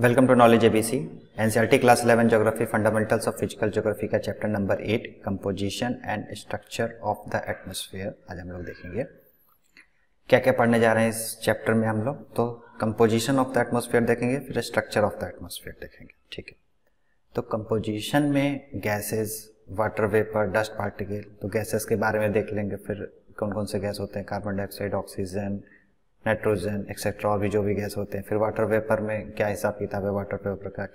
Welcome to knowledge ABC NCERT class 11 geography fundamentals of physical geography का chapter number 8 composition and structure of the atmosphere आज हम लोग देखेंगे। क्या क्या पढ़ने जा रहे हैं इस चैप्टर में हम लोग। तो कंपोजिशन ऑफ द एटमॉस्फेयर देखेंगे, फिर स्ट्रक्चर ऑफ द एटमॉस्फेयर देखेंगे। ठीक है, तो कंपोजिशन में gases, water vapour, dust particle, तो गैसेस के बारे में देख लेंगे, फिर कौन कौन से गैस होते हैं, carbon dioxide, oxygen, nitrogen etcetera, और भी जो भी गैस होते हैं। फिर वाटर वेपर में क्या हिसाब किताब है, वाटर वेपर का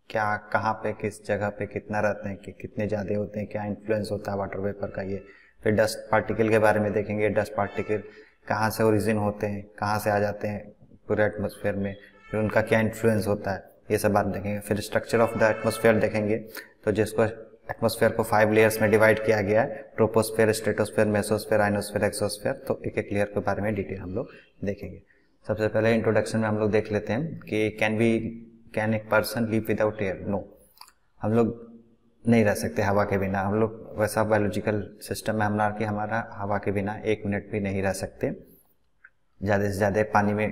क्या कहाँ पे किस जगह पे कितना रहते हैं, कि कितने ज़्यादा होते हैं, क्या इन्फ्लुएंस होता है वाटर वेपर का ये। फिर डस्ट पार्टिकल के बारे में देखेंगे, डस्ट पार्टिकल कहाँ से ओरिजिन होते हैं, कहाँ से आ जाते हैं पूरे एटमॉस्फेयर में, फिर उनका क्या इन्फ्लुएंस होता है, ये सब बात देखेंगे। फिर स्ट्रक्चर ऑफ द एटमॉस्फेयर देखेंगे, तो जिसको एटमॉस्फेयर को 5 लेयर्स में डिवाइड किया गया है, troposphere, stratosphere, mesosphere, ionosphere, exosphere. तो एक एक लेयर के बारे में डिटेल हम लोग देखेंगे। सबसे पहले इंट्रोडक्शन में हम लोग देख लेते हैं कि can a person live without air. No, हम लोग नहीं रह सकते हवा के बिना। हम लोग वैसा बायोलॉजिकल सिस्टम है हमारा कि हमारा हवा के बिना 1 मिनट भी नहीं रह सकते। ज़्यादा से ज़्यादा पानी में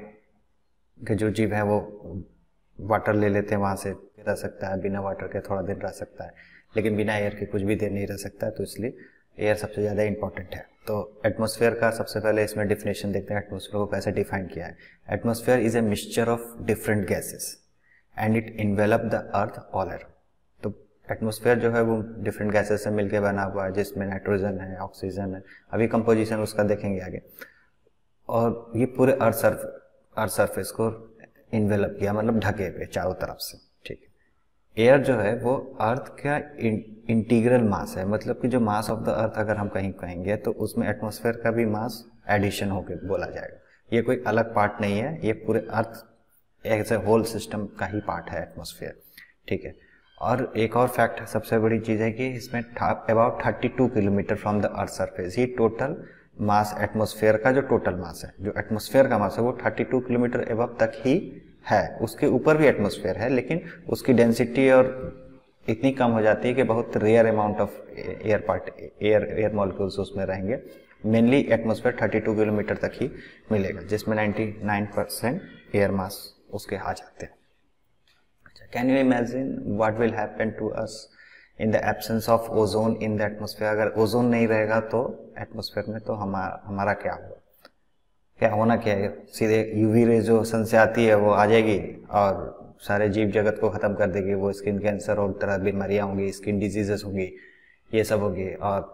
के जो जीव है वो वाटर ले लेते हैं, वहाँ से रह सकता है, बिना वाटर के थोड़ा दिन रह सकता है, लेकिन बिना एयर के कुछ भी देर नहीं रह सकता है। तो इसलिए एयर सबसे ज़्यादा इंपॉर्टेंट है। तो एटमॉस्फेयर का सबसे पहले इसमें डिफिनेशन देखते हैं, एटमॉस्फेयर को कैसे डिफाइन किया है। Atmosphere is a mixture of different gases and it envelope the earth all around. तो एटमॉस्फेयर जो है वो डिफरेंट गैसेस से मिलकर बना हुआ है, जिसमें नाइट्रोजन है, ऑक्सीजन है, अभी कंपोजिशन उसका देखेंगे आगे। और ये पूरे अर्थ सरफेस को इन्वेलप किया, मतलब ढके पे चारों तरफ से। ठीक है, एयर जो है वो अर्थ का इंटीग्रल मास है, मतलब कि जो मास ऑफ द अर्थ अगर हम कहीं कहेंगे तो उसमें एटमॉस्फेयर का भी मास एडिशन होकर बोला जाएगा। ये कोई अलग पार्ट नहीं है, ये पूरे earth as a whole system का ही पार्ट है एटमॉस्फेयर। ठीक है, और एक और फैक्ट सबसे बड़ी चीज़ है कि इसमें about 32 kilometre from the earth surface, ये टोटल मास एटमॉस्फेयर का जो टोटल मास है, जो एटमॉस्फेयर का मास है वो 32 किलोमीटर एबव तक ही है। उसके ऊपर भी एटमॉस्फेयर है, लेकिन उसकी डेंसिटी और इतनी कम हो जाती है कि बहुत rare amount of air molecules उसमें रहेंगे। मेनली एटमॉस्फेयर 32 किलोमीटर तक ही मिलेगा, जिसमें 99% एयर मास उसके आ जाते हैं। Can you imagine what will happen to us in the absence of ozone in the atmosphere. अगर ओजोन नहीं रहेगा तो एटमॉस्फेयर में, तो हमारा क्या होगा, क्या होना क्या है। सीधे यूवी रे जो सन से आती है वो आ जाएगी और सारे जीव जगत को ख़त्म कर देगी। वो स्किन कैंसर और तरह बीमारियाँ होंगी, स्किन डिजीजेस होंगी, ये सब होगी। और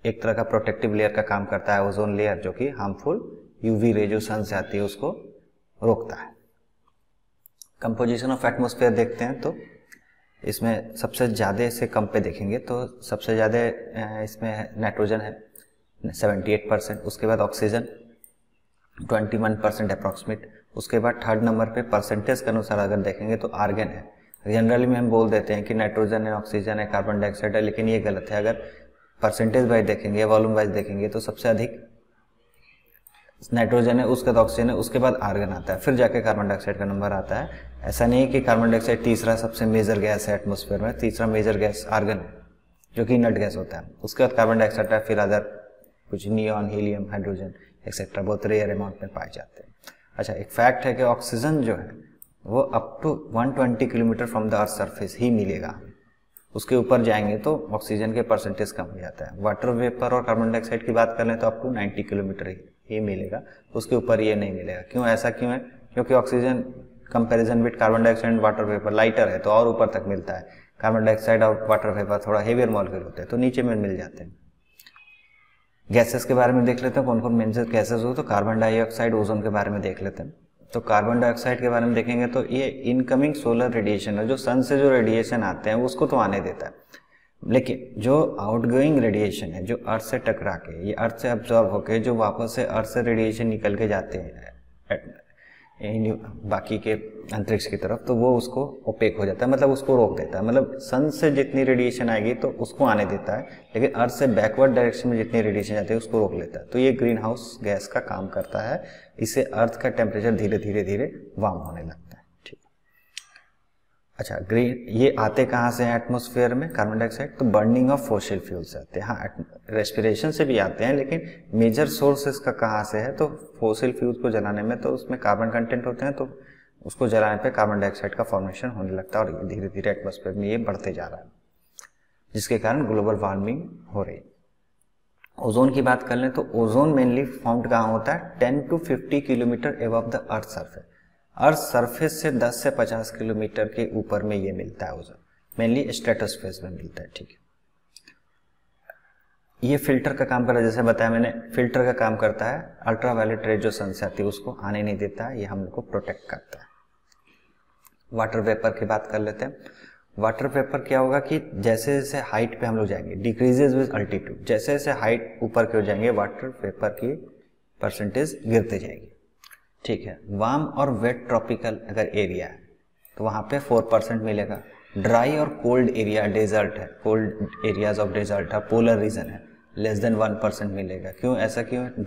एक तरह का प्रोटेक्टिव लेयर का काम करता है ओजोन लेयर, जो कि हार्मफुल यूवी रे जो सन से आती है उसको रोकता है। कंपोजिशन ऑफ एटमॉस्फेयर देखते हैं, तो इसमें सबसे ज़्यादा से कम पे देखेंगे तो सबसे ज़्यादा इसमें नाइट्रोजन है 78%, उसके बाद ऑक्सीजन 21% अप्रॉक्सीमेट, उसके बाद थर्ड नंबर पे परसेंटेज के अनुसार अगर देखेंगे तो आर्गन है। जनरली में हम बोल देते हैं कि नाइट्रोजन है, ऑक्सीजन है, कार्बन डाइऑक्साइड है, लेकिन ये गलत है। अगर परसेंटेज वाइज देखेंगे, वॉल्यूम वाइज देखेंगे तो सबसे अधिक नाइट्रोजन है, उसके बाद ऑक्सीजन है, उसके बाद आर्गन आता है, फिर जाके कार्बन डाइऑक्साइड का नंबर आता है। ऐसा नहीं है कि कार्बन डाइऑक्साइड तीसरा सबसे मेजर गैस है एटमॉस्फेयर में, तीसरा मेजर गैस आर्गन है जो कि इनर्ट गैस होता है, उसके बाद कार्बन डाइऑक्साइड है, फिर अदर कुछ नियॉन, हीलियम, हाइड्रोजन एक्सेट्रा बहुत रेयर अमाउंट में पाए जाते हैं। अच्छा, एक फैक्ट है कि ऑक्सीजन जो है वो up to 120 kilometre from the earth surface ही मिलेगा। उसके ऊपर जाएंगे तो ऑक्सीजन के परसेंटेज कम हो जाता है। वाटर वेपर और कार्बन डाइऑक्साइड की बात कर लें तो अप टू 90 किलोमीटर ही मिलेगा, उसके ऊपर ये नहीं मिलेगा। क्यों, ऐसा क्यों है? क्योंकि oxygen comparison with carbon dioxide and water vapour lighter है, तो और ऊपर तक मिलता है। कार्बन डाइऑक्साइड और वाटर वेपर थोड़ा हेवियर मॉलिक्यूल होते हैं, तो नीचे में मिल जाते हैं। गैसेस के बारे में देख लेते हैं, कौन कौन मेन गैसेस हो। तो कार्बन डाइऑक्साइड, ओजोन के बारे में देख लेते हैं। तो कार्बन डाइऑक्साइड के बारे में देखेंगे तो ये इनकमिंग सोलर रेडिएशन है, जो सन से जो रेडिएशन आते हैं उसको तो आने देता है, लेकिन जो आउटगोइंग रेडिएशन है, जो अर्थ से टकरा के, ये अर्थ से अब्जॉर्ब होकर जो वापस से अर्थ से रेडिएशन निकल के जाते हैं बाकी के अंतरिक्ष की तरफ, तो वो उसको ओपेक हो जाता है, मतलब उसको रोक देता है। मतलब सन से जितनी रेडिएशन आएगी तो उसको आने देता है, लेकिन अर्थ से बैकवर्ड डायरेक्शन में जितनी रेडिएशन जाती है उसको रोक लेता है। तो ये ग्रीन हाउस गैस का काम करता है, इससे अर्थ का टेम्परेचर धीरे धीरे धीरे वार्म होने लगता है। ठीक, अच्छा, ग्रीन ये आते कहाँ से हैं एटमॉस्फेयर में कार्बन डाइऑक्साइड? तो बर्निंग ऑफ फॉसिल फ्यूल्स आते हैं। हाँ, रेस्पिरेशन से भी आते हैं, लेकिन मेजर सोर्स इसका कहाँ से है? तो फॉसिल फ्यूल्स को जलाने में तो उसमें कार्बन कंटेंट होते हैं, तो उसको जलाने पे कार्बन डाइऑक्साइड का फॉर्मेशन होने लगता है और धीरे धीरे एटमॉस्फेयर में ये बढ़ते जा रहा है, जिसके कारण ग्लोबल वार्मिंग हो रही है। ओजोन की बात कर लें तो ओजोन मेनली फॉर्म्ड कहाँ होता है, 10 to 50 kilometre above the earth surface. Earth surface से 10 से 50 किलोमीटर के ऊपर में ये मिलता है ओजोन, मेनली स्ट्रेटोस्फेयर में मिलता है। ठीक है, ये फिल्टर का काम करता है, जैसे बताया मैंने फिल्टर का काम करता है। अल्ट्रावायलेट रे जो सन से आती है उसको आने नहीं देता है, ये हम लोग को प्रोटेक्ट करता है। वाटर वेपर की बात कर लेते हैं। वाटर वेपर क्या होगा कि जैसे जैसे हाइट पे हम लोग जाएंगे, डिक्रीजेज विद अल्टीट्यूड, जैसे जैसे हाइट ऊपर की ओर जाएंगे वाटर वेपर की परसेंटेज गिरते जाएगी। ठीक है, वार्म और वेट ट्रॉपिकल अगर एरिया है तो वहाँ पे 4% मिलेगा। ड्राई और कोल्ड एरिया, डेजर्ट है, कोल्ड एरियाज ऑफ डेजर्ट है, पोलर रीजन है, लेस देन 1% मिलेगा। क्यों, ऐसा क्यों है,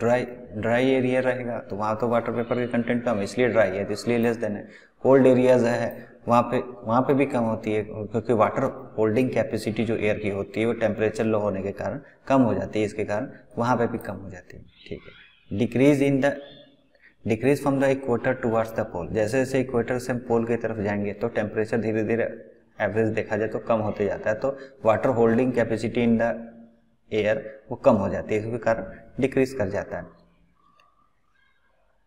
ड्राई एरिया रहेगा तो वहाँ तो वाटर वेपर की कंटेंट कम है, इसलिए ड्राई है, तो इसलिए लेस देन है। कोल्ड एरियाज है वहाँ पे भी कम होती है, क्योंकि वाटर होल्डिंग कैपेसिटी जो एयर की होती है वो टेम्परेचर लो होने के कारण कम हो जाती है, इसके कारण वहाँ पे भी कम हो जाती है। ठीक है, decrease from the equator towards the pole, जैसे जैसे इक्वेटर से हम पोल की तरफ जाएंगे तो टेम्परेचर धीरे धीरे एवरेज देखा जाए तो कम होते जाता है, तो water holding capacity in the air वो कम हो जाती है, इसके कारण डिक्रीज कर जाता है।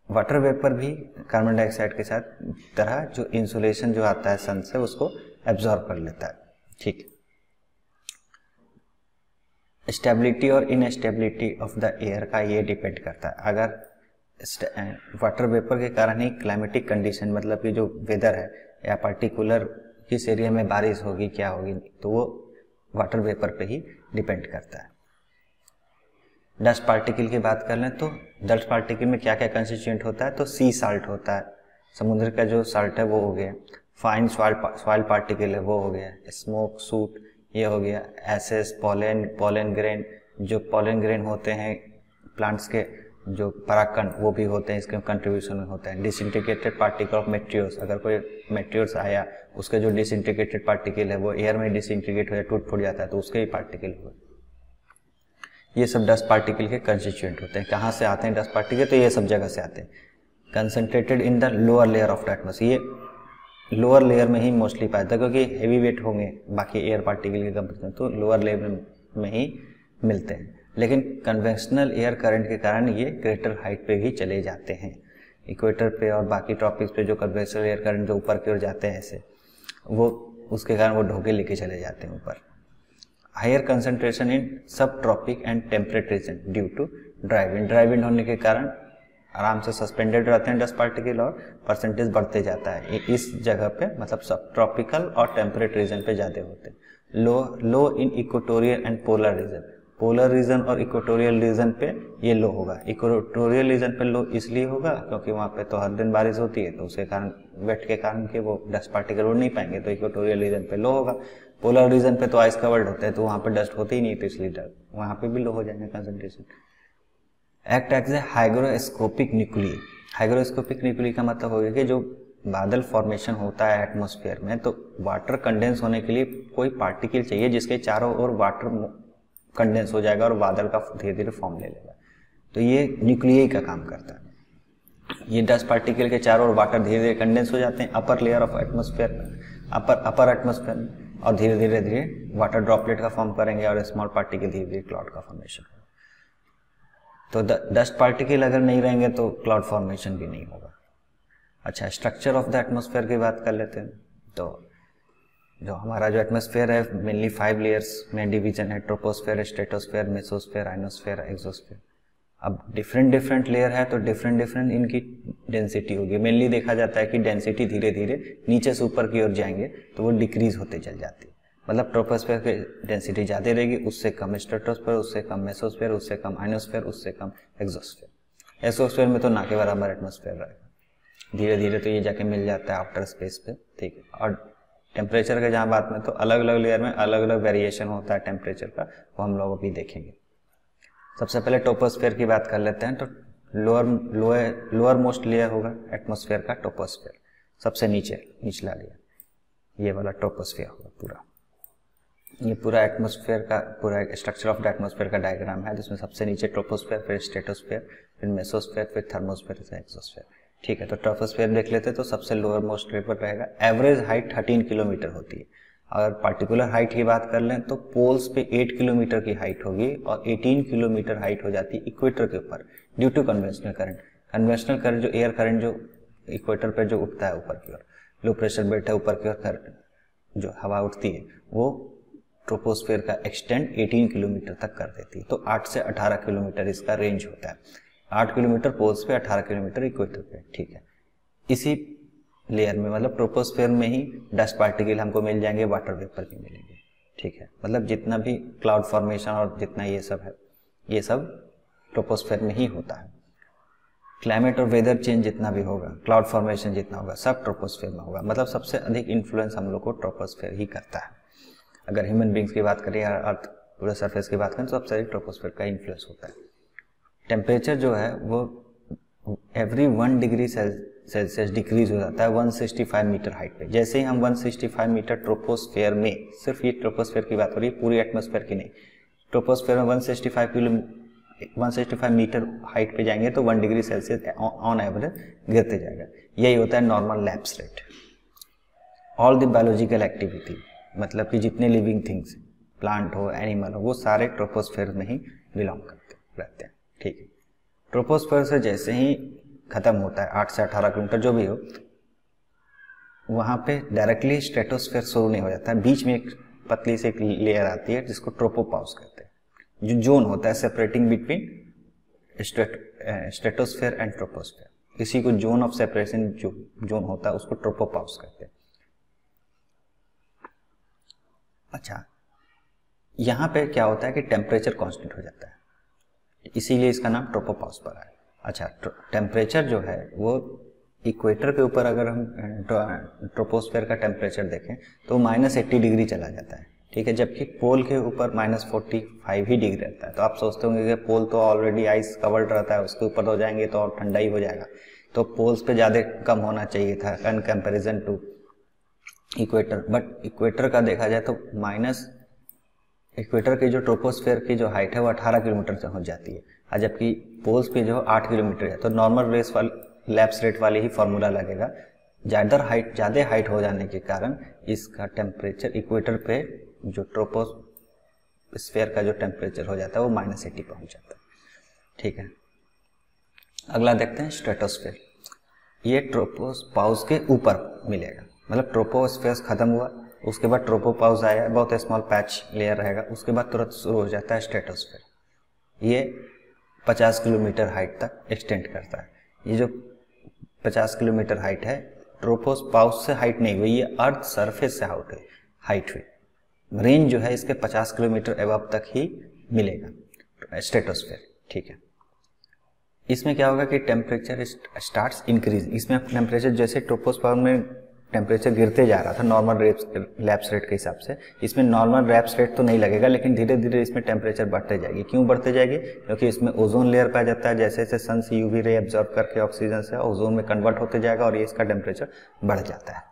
वाटर वेपर भी कार्बन डाइऑक्साइड के साथ तरह जो इंसुलेशन जो आता है सन से उसको एब्जॉर्ब कर लेता है। ठीक, स्टेबिलिटी और इनस्टेबिलिटी ऑफ द एयर का ये डिपेंड करता है। अगर वाटर वेपर के कारण ही क्लाइमेटिक कंडीशन, मतलब कि जो वेदर है या पर्टिकुलर किस एरिया में बारिश होगी क्या होगी, तो वो वाटर वेपर पे ही डिपेंड करता है। डस्ट पार्टिकल की बात कर लें तो डस्ट पार्टिकल में क्या क्या कंस्टिट्यूएंट होता है, तो सी साल्ट होता है, समुद्र का जो साल्ट है वो हो गया, फाइन सॉइल पार्टिकल है वो हो गया, स्मोक सूट ये हो गया, एसेस, पोलन ग्रेन, जो पोलन ग्रेन होते हैं प्लांट्स के जो परागकण वो भी होते हैं, इसके कंट्रीब्यूशन में होता है। डिसइंटीग्रेटेड पार्टिकल ऑफ मेट्रियोर्स, अगर कोई मेट्रियोर्स आया उसके जो डिसइंटीग्रेटेड पार्टिकल है वो एयर में डिसइंटीग्रेट हो जाए, टूट फूट जाता है तो उसके ही पार्टिकल हुए। ये सब डस्ट पार्टिकल के कंस्टिट्यूएंट होते हैं। कहाँ से आते हैं डस्ट पार्टिकल, तो ये सब जगह से आते हैं। Concentrated in the lower layer of the atmosphere, ये लोअर लेयर में ही मोस्टली पाता है, क्योंकि हेवी वेट होंगे बाकी एयर पार्टिकल के कंपेरिजन, तो लोअर लेयर में ही मिलते हैं। लेकिन कन्वेंशनल एयर करंट के कारण ये ग्रेटर हाइट पे भी चले जाते हैं। इक्वेटर पे और बाकी ट्रॉपिक्स पे जो कन्वेंशनल एयर करंट जो ऊपर की ओर जाते हैं ऐसे, वो उसके कारण वो ढोके लेके चले जाते हैं ऊपर। Higher concentration in subtropic and temperate region due to dry wind होने के कारण आराम से सस्पेंडेड रहते हैं डस्ट पार्टिकल और परसेंटेज बढ़ते जाता है। इस जगह पे मतलब सब ट्रॉपिकल और टेम्परेट रीजन पे ज़्यादा होते हैं। Low in equatorial and polar region, polar region और इक्वेटोरियल रीजन पे ये लो होगा। इक्वेटोरियल रीजन पे लो इसलिए होगा क्योंकि वहाँ पे तो हर दिन बारिश होती है, तो उसके कारण वेट के कारण कि वो डस्ट पार्टिकल उड़ नहीं पाएंगे, तो इक्वेटोरियल रीजन पे लो होगा। पोलर रीजन पे तो आइस कवर्ड होता है तो वहाँ पे डस्ट होती ही नहीं, तो इसलिए वहाँ पे भी लो हो जाएंगे concentration. Act as a hygroscopic nuclear, hygroscopic nuclear का मतलब हो गया कि जो बादल फॉर्मेशन होता है एटमॉस्फेयर में, तो वाटर कंडेंस होने के लिए कोई पार्टिकल चाहिए जिसके चारों ओर वाटर कंडेंस हो जाएगा और बादल का धीरे धीरे फॉर्म ले लेगा, तो ये न्यूक्लियर का काम करता है। ये डस्ट पार्टिकल के चारों ओर वाटर धीरे धीरे कंडेंस हो जाते हैं upper layer of atmosphere, upper atmosphere में, और धीरे धीरे वाटर ड्रॉपलेट का फॉर्म करेंगे और स्मॉल पार्टिकल धीरे धीरे क्लाउड का फॉर्मेशन होगा। तो डस्ट पार्टिकल अगर नहीं रहेंगे तो क्लाउड फॉर्मेशन भी नहीं होगा। अच्छा, स्ट्रक्चर ऑफ द एटमॉस्फेयर की बात कर लेते हैं। तो जो हमारा जो एटमॉस्फेयर है मेनली 5 लेयर्स में डिवीजन है, troposphere, stratosphere, mesosphere, ionosphere, exosphere. अब डिफरेंट लेयर है तो डिफरेंट इनकी डेंसिटी होगी। मेनली देखा जाता है कि डेंसिटी धीरे धीरे नीचे से ऊपर की ओर जाएंगे तो वो डिक्रीज होते चल जाती है। मतलब ट्रोपोस्फेयर की डेंसिटी ज़्यादा रहेगी, उससे कम स्ट्रेटोस्फेयर, उससे कम मेसोस्फेयर, उससे कम आइनोस्फेयर, उससे कम एक्सोस्फेयर। एक्सोस्फेयर में तो ना के बराबर एटमॉस्फेयर रहेगा, धीरे धीरे तो ये जाके मिल जाता है आउटर स्पेस पे। ठीक है, और टेम्परेचर के जहाँ बात में तो अलग अलग लेयर में अलग अलग वेरिएशन होता है टेम्परेचर का, वो हम लोग अभी देखेंगे। सबसे पहले टोपोस्फेयर की बात कर लेते हैं। तो लोअर मोस्ट लेयर होगा एटमॉस्फेयर का टोपोस्फेयर, सबसे निचला लेयर ये वाला टोपोस्फेयर होगा पूरा। ये पूरा एटमॉस्फेयर का पूरा स्ट्रक्चर ऑफ द एटमॉस्फेयर का डायग्राम है, जिसमें सबसे नीचे ट्रोपोस्फेयर, फिर स्ट्रेटोस्फेयर, फिर मेसोस्फेयर, फिर थर्मोस्फेयर, फिर एक्सोस्फेयर। ठीक है, तो ट्रोपोस्फेयर देख लेते हैं। तो सबसे लोअर मोस्ट पर रहेगा, एवरेज हाइट 13 किलोमीटर होती है। अगर पार्टिकुलर हाइट की बात कर लें तो पोल्स पे 8 किलोमीटर की हाइट होगी और 18 किलोमीटर हाइट हो जाती है इक्वेटर के ऊपर due to conventional current. Conventional current जो एयर करंट जो इक्वेटर पे जो उठता है ऊपर की ओर, लो प्रेशर बेल्ट है ऊपर की ओर, जो हवा उठती है वो ट्रोपोस्फेयर का एक्सटेंड 18 किलोमीटर तक कर देती है। तो 8 से 18 किलोमीटर इसका रेंज होता है। 8 किलोमीटर पोल्स पे, 18 किलोमीटर इक्वेटर पे। ठीक है, इसी लेयर में मतलब ट्रोपोस्फेयर में ही डस्ट पार्टिकल हमको मिल जाएंगे, वाटर वेपर भी मिलेंगे। ठीक है, मतलब जितना भी क्लाउड फॉर्मेशन और जितना ये सब है, ये सब ट्रोपोस्फेयर में ही होता है। क्लाइमेट और वेदर चेंज जितना भी होगा, क्लाउड फॉर्मेशन जितना होगा, सब ट्रोपोस्फेयर में होगा। मतलब सबसे अधिक इन्फ्लुएंस हम लोग को ट्रोपोस्फेयर ही करता है। अगर ह्यूमन बींग्स की बात करें या अर्थ पूरे सरफेस की बात करें तो सबसे अधिक ट्रोपोस्फेयर का इन्फ्लुएंस होता है। टेम्परेचर जो है वो एवरी 1 डिग्री सेल्सियस डिक्रीज हो जाता है 165 मीटर हाइट पे। जैसे ही हम 165 मीटर ट्रोपोस्फेयर में, सिर्फ ये ट्रोपोस्फेयर की बात हो रही है, पूरी एटमॉस्फेयर की नहीं, ट्रोपोस्फेयर में 165 मीटर हाइट पे जाएंगे तो 1 डिग्री सेल्सियस ऑन एवरेज गिरते जाएगा। यही होता है normal lapse rate. All the biological activity, मतलब कि जितने लिविंग थिंग्स, प्लांट हो, एनिमल हो, वो सारे ट्रोपोस्फेयर में ही बिलोंग करते रहते हैं। ठीक है, ट्रोपोस्फेयर से जैसे ही खत्म होता है 8 से 18 किलोमीटर जो भी हो, वहाँ पे डायरेक्टली स्ट्रेटोस्फेयर शुरू नहीं हो जाता है। बीच में एक पतली से एक लेयर आती है जिसको ट्रोपोपाउस कहते हैं, जो जोन होता है separating between stratosphere and troposphere. इसी को जोन ऑफ सेपरेशन जो जोन होता है उसको ट्रोपोपाउस कहते हैं। अच्छा, यहाँ पे क्या होता है कि टेम्परेचर कांस्टेंट हो जाता है, इसीलिए इसका नाम ट्रोपोपाउस पड़ा है। अच्छा, टेम्परेचर जो है वो इक्वेटर के ऊपर अगर हम ट्रोपोस्फेयर का टेम्परेचर देखें तो -80 डिग्री चला जाता है। ठीक है, जबकि पोल के ऊपर -45 ही डिग्री रहता है। तो आप सोचते होंगे कि पोल तो ऑलरेडी आइस कवर्ड रहता है, उसके ऊपर हो जाएंगे तो और ठंडा ही हो जाएगा, तो पोल्स पे ज़्यादा कम होना चाहिए था in comparison to equator. But equator का देखा जाए तो इक्वेटर की जो ट्रोपोस्फेयर की जो हाइट है वो 18 किलोमीटर से हो जाती है, और जबकि पोल्स पे जो 8 किलोमीटर है। तो नॉर्मल रेस वाले लैप्स रेट वाले ही फॉर्मूला लगेगा। ज़्यादा हाइट हो जाने के कारण इसका टेम्परेचर इक्वेटर पे जो ट्रोपोस्फेयर का जो टेम्परेचर हो जाता है वो -80 पहुंच जाता है। ठीक है, अगला देखते हैं स्ट्रेटोस्फेयर। ये ट्रोपोपाउस के ऊपर मिलेगा, मतलब ट्रोपोस्फेयर खत्म हुआ, उसके बाद ट्रोपोपाउस आया, बहुत स्मॉल पैच लेयर रहेगा, उसके बाद तुरंत शुरू हो जाता है स्ट्रेटोस्फेयर। ये 50 किलोमीटर हाइट तक एक्सटेंड करता है। ये जो 50 किलोमीटर हाइट है, ट्रोपोपाउस से हाइट नहीं हुई, ये अर्थ सरफेस से हाइट हुई। रेंज जो है इसके 50 किलोमीटर एबव तक ही मिलेगा स्ट्रेटोस्फेयर। ठीक है, इसमें क्या होगा कि टेम्परेचर स्टार्ट्स इंक्रीज। इसमें टेम्परेचर जैसे ट्रोपोस्फेयर में टेम्परेचर गिरते जा रहा था नॉर्मल लैप्स रेट के हिसाब से, इसमें नॉर्मल लैप्स रेट तो नहीं लगेगा, लेकिन धीरे धीरे इसमें टेम्परेचर बढ़ते जाएगी। क्यों बढ़ते जाएगी? क्योंकि इसमें ओजोन लेयर पाया जाता है, जैसे जैसे सन से यूवी रे एब्जॉर्ब करके ऑक्सीजन से ओजोन में कन्वर्ट होते जाएगा और ये इसका टेम्परेचर बढ़ जाता है।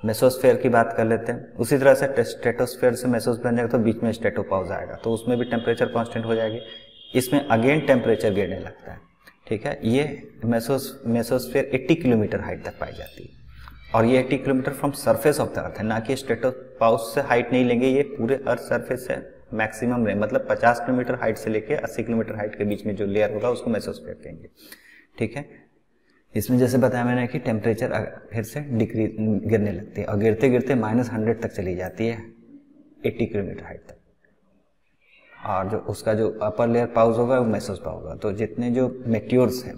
मेसोस्फेयर की बात कर लेते हैं। उसी तरह से स्ट्रेटोस्फेयर से मेसोस्फेयर बन जाएगा तो बीच में स्ट्रेटोपाउस आएगा, तो उसमें भी टेम्परेचर कांस्टेंट हो जाएगी। इसमें अगेन टेम्परेचर गिरने लगता है। ठीक है, ये मेसोस्फेयर 80 किलोमीटर हाइट तक पाई जाती है, और ये 80 kilometre from surface of the earth है, ना कि स्ट्रेटोपाउस से हाइट नहीं लेंगे। ये पूरे अर्थ सरफेस से मैक्सिमम रहे, मतलब 50 किलोमीटर हाइट से लेके 80 किलोमीटर हाइट के बीच में जो लेयर होगा उसको मेसोस्फेयर कहेंगे। ठीक है, इसमें जैसे बताया मैंने कि टेम्परेचर फिर से गिरने लगती है और गिरते गिरते -100 तक चली जाती है 80 किलोमीटर हाइट तक, और जो उसका जो अपर लेयर पाउस होगा वो मेसोस्फेयर होगा। तो जितने जो मेट्योर्स हैं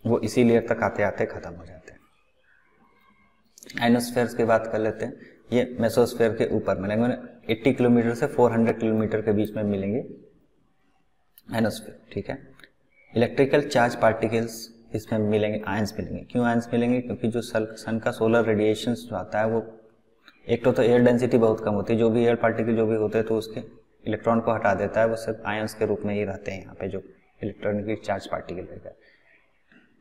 वो इसी लेयर तक आते आते खत्म हो जाते हैं। आयनोस्फेयर की बात कर लेते हैं। ये मेसोस्फेयर के ऊपर मिलेंगे, 80 किलोमीटर से 400 किलोमीटर के बीच में मिलेंगे आयनोस्फेयर। ठीक है, इलेक्ट्रिकल चार्ज पार्टिकल्स इसमें मिलेंगे, आयंस मिलेंगे। क्यों आयंस मिलेंगे? क्योंकि जो सन का सोलर रेडिएशन जो आता है वो एक तो एयर डेंसिटी बहुत कम होती है, जो भी एयर पार्टिकल जो भी होते हैं तो उसके इलेक्ट्रॉन को हटा देता है, वो सिर्फ आयंस के रूप में ही रहते हैं यहाँ पे जो इलेक्ट्रॉनिक चार्ज पार्टिकल रहेगा।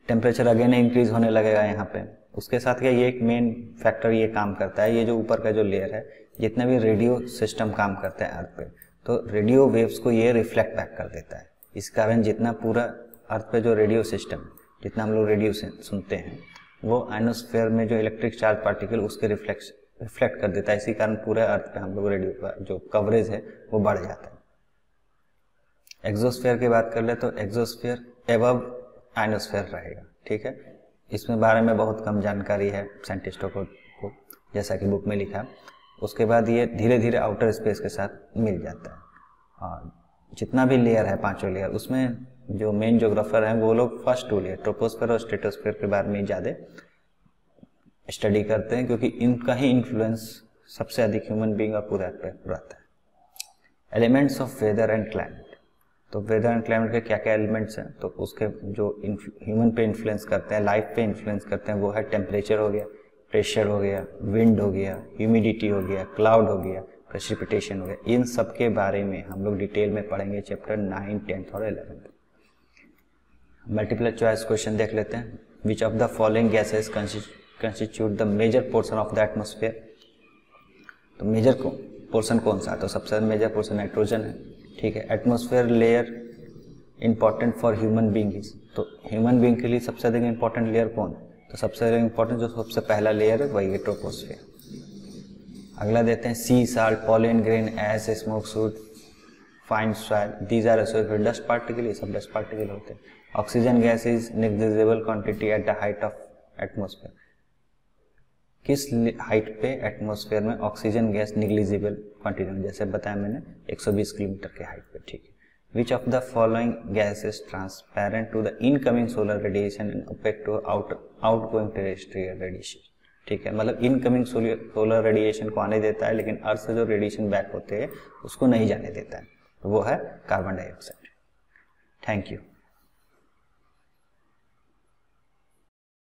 टेम्परेचर अगेन इंक्रीज होने लगेगा यहाँ पे। उसके साथ क्या, ये एक मेन फैक्टर ये काम करता है, ये जो ऊपर का जो लेयर है, जितना भी रेडियो सिस्टम काम करता है अर्थ पे, तो रेडियो वेव्स को ये रिफ्लेक्ट बैक कर देता है। इस कारण जितना पूरा अर्थ पे जो रेडियो सिस्टम जितना हम लोग रेडियो सुनते हैं वो आयनोस्फीयर में जो इलेक्ट्रिक चार्ज पार्टिकल उसके रिफ्लेक्ट कर देता है। इसी कारण पूरे अर्थ पे हम लोग रेडियो का जो कवरेज है वो बढ़ जाता है। एक्सोस्फीयर की बात कर ले तो एक्सोस्फीयर एबव आयनोस्फीयर रहेगा, ठीक है। इसमें बारे में बहुत कम जानकारी है साइंटिस्टों को जैसा कि बुक में लिखा। उसके बाद ये धीरे धीरे आउटर स्पेस के साथ मिल जाता है। और जितना भी लेयर है, पांचों लेयर, उसमें जो मेन ज्योग्राफर हैं वो लोग फर्स्ट 2 लेयर ट्रोपोस्फीयर और स्ट्रेटोस्फीयर के बारे में ज़्यादा स्टडी करते हैं, क्योंकि इनका ही इन्फ्लुएंस सबसे अधिक ह्यूमन बीइंग और पूरे अर्थ पे रहता है। Elements of weather and climate, तो वेदर एंड क्लाइमेट के क्या क्या एलिमेंट्स हैं, तो उसके जो ह्यूमन पे इन्फ्लुएंस करते हैं, लाइफ पे इन्फ्लुएंस करते हैं, वो है टेम्परेचर हो गया, प्रेशर हो गया, विंड हो गया, ह्यूमिडिटी हो गया, क्लाउड हो गया, प्रेसिपिटेशन हो गया। इन सब के बारे में हम लोग डिटेल में पढ़ेंगे चैप्टर 9, 10 और 11। मल्टीपल चॉइस क्वेश्चन देख लेते हैं। Which of the following gases constitute the major portion of the atmosphere, तो मेजर पोर्शन कौन सा है, तो सबसे मेजर पोर्शन नाइट्रोजन है, ठीक है। Atmosphere layer important for human being is, तो ह्यूमन बीइंग के लिए सबसे अधिक इंपॉर्टेंट लेयर कौन है, तो सबसे इंपॉर्टेंट जो सबसे पहला लेयर है वही है ट्रोपोस्फेयर। अगला देते हैं sea salt, pollen grain, ash, smoke soot, fine soil, these are associated dust particle, ये सब डस्ट पार्टिकल होते हैं। Oxygen gas is negligible quantity at the height of atmosphere, किस हाइट पे एटमॉस्फेयर में ऑक्सीजन गैस निग्लिजिबल क्वांटिटी, जैसे बताया मैंने 120 किलोमीटर के हाइट पे, ठीक है। Which of the following gas is transparent to the incoming solar radiation and opaque to outgoing terrestrial radiation, ठीक है। मतलब इनकमिंग सोलर रेडिएशन को आने देता है, लेकिन अर्थ से जो रेडिएशन बैक होते हैं उसको नहीं जाने देता है, तो वो है कार्बन डाइऑक्साइड। Thank you.